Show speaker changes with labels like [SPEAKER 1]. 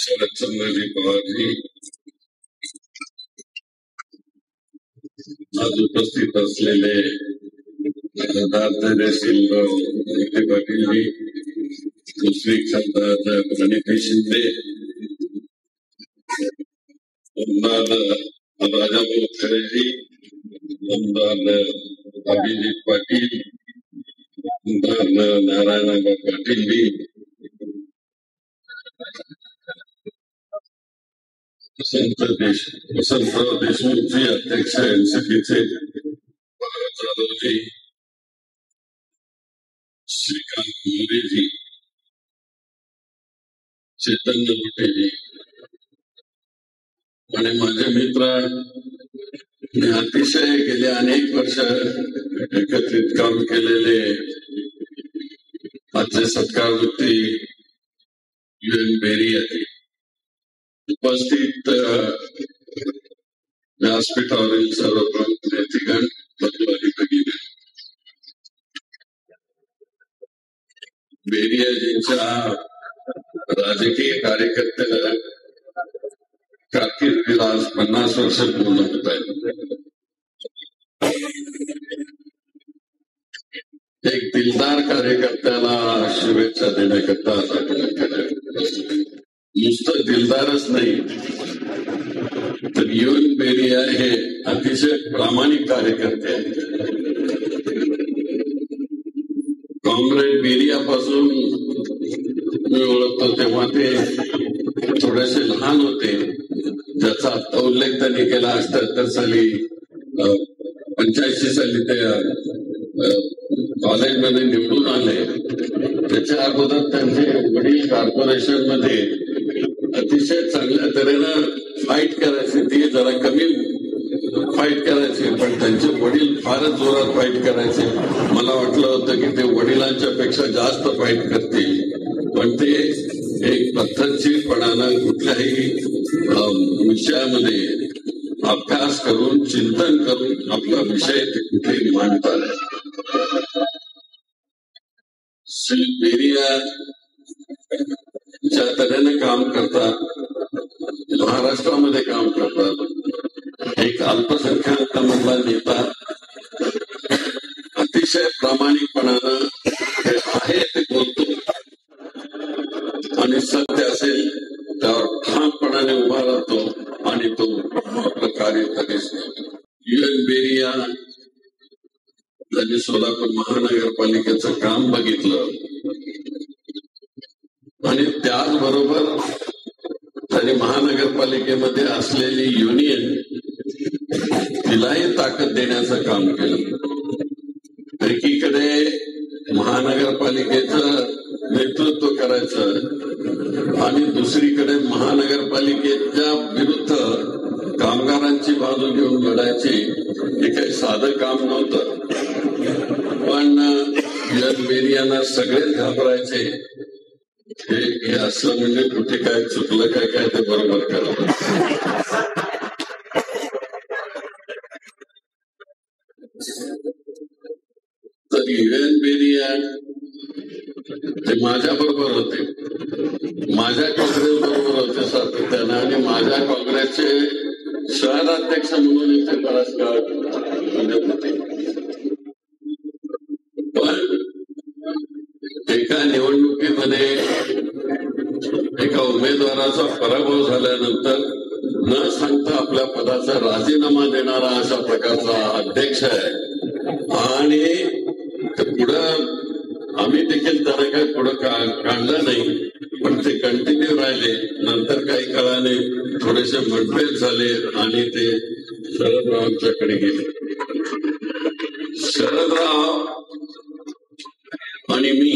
[SPEAKER 1] शरदचंद्रजी पवारजी, आज उपस्थित असलेले दादरशील विखे पाटीलजी, दुसरी खासदार प्रणिती शिंदे, आमदार राजाभाऊ खरेजी, आमदार अभिजित पाटील, आमदार नारायणबा पाटीलजी, वसंतराव देशमुखजी, अध्यक्ष एनसीपीचे जाधवजी, श्रीकांत मोरेजी, चैतन्य लोटेजी आणि माझे मित्र, मी अतिशय गेले अनेक वर्ष एकत्रित काम केलेले आजचे सत्कारवृत्ती UN बेरिया, उपस्थित व्यासपीठावरील सर्व प्रमुख नेतेगण, बंधू आणि भगिनी, बेरियाजींच्या राजकीय कार्यकर्त्याला कारकिर्दीला आज 50 वर्ष पूर्ण होत आहेत. एक दिलदार कार्यकर्त्याला शुभेच्छा देण्याकरता नुसतं दिलदारच नाही तर UN बेरिया हे अतिशय प्रामाणिक कार्यकर्ते आहेत. कॉम्रेड बेरियापासून मी ओळखतो तेव्हा ते थोडेसे लहान होते, ज्याचा आता उल्लेख त्यांनी केला. 78 साली 85 साली ते कॉलेजमध्ये निवडून आले. त्याच्या अगोदर त्यांचे वडील कॉर्पोरेशन मध्ये अतिशय चांगल्या तऱ्हेनं फाईट करायचे. ती जरा कमी फाईट करायचे, पण त्यांचे वडील फारच जोरात फाईट करायचे. मला वाटलं होतं की ते वडिलांच्या पेक्षा जास्त फाईट करतील, पण ते एक पद्धतशीरपणानं कुठल्याही विषयामध्ये अभ्यास करून चिंतन करून आपला विषय ते कुठेही मांडतात. श्री बेरिया ज्या तऱ्हेने काम करतात, महाराष्ट्रामध्ये काम करतात, एक अल्पसंख्याकांमधला नेता अतिशय प्रामाणिकपणानं हे आहे ते बोलतो आणि सत्य असेल त्यावर ठामपणाने उभा राहतो आणि तो आपलं कार्य कधीच करतो. UN बेरिया त्यांनी सोलापूर महानगरपालिकेचं काम बघितलं आणि त्याचबरोबर त्यांनी महानगरपालिकेमध्ये असलेली युनियन तिलाही ताकद देण्याचं काम केलं. एकीकडे महानगरपालिकेचं नेतृत्व करायचं आणि दुसरीकडे महानगरपालिकेच्या विरुद्ध कामगारांची बाजू घेऊन लढायची. हे काही साधं काम नव्हतं, पण UN बेरियाना सगळेच घाबरायचे. हे असं म्हणजे कुठे काय चुकलं काय ते बरोबर करावं. तर UN बेरिया ते माझ्या बरोबर होते, माझ्या काँग्रेस बरोबर होते सातत्यानं आणि माझ्या काँग्रेसचे शहराध्यक्ष म्हणून इथे बराच काळ होते. पण एका निवडणुकीमध्ये एका उमेदवाराचा पराभव झाल्यानंतर न सांगता आपल्या पदाचा राजीनामा देणारा अशा प्रकारचा अध्यक्ष आहे आणि पुढं आम्ही देखील त्याला काही पुढं काढलं नाही, पण ते कंटिन्यू राहिले. नंतर काही काळाने थोडेसे मतभेद झाले आणि ते शरदरावांच्याकडे गेले. शरदराव आणि मी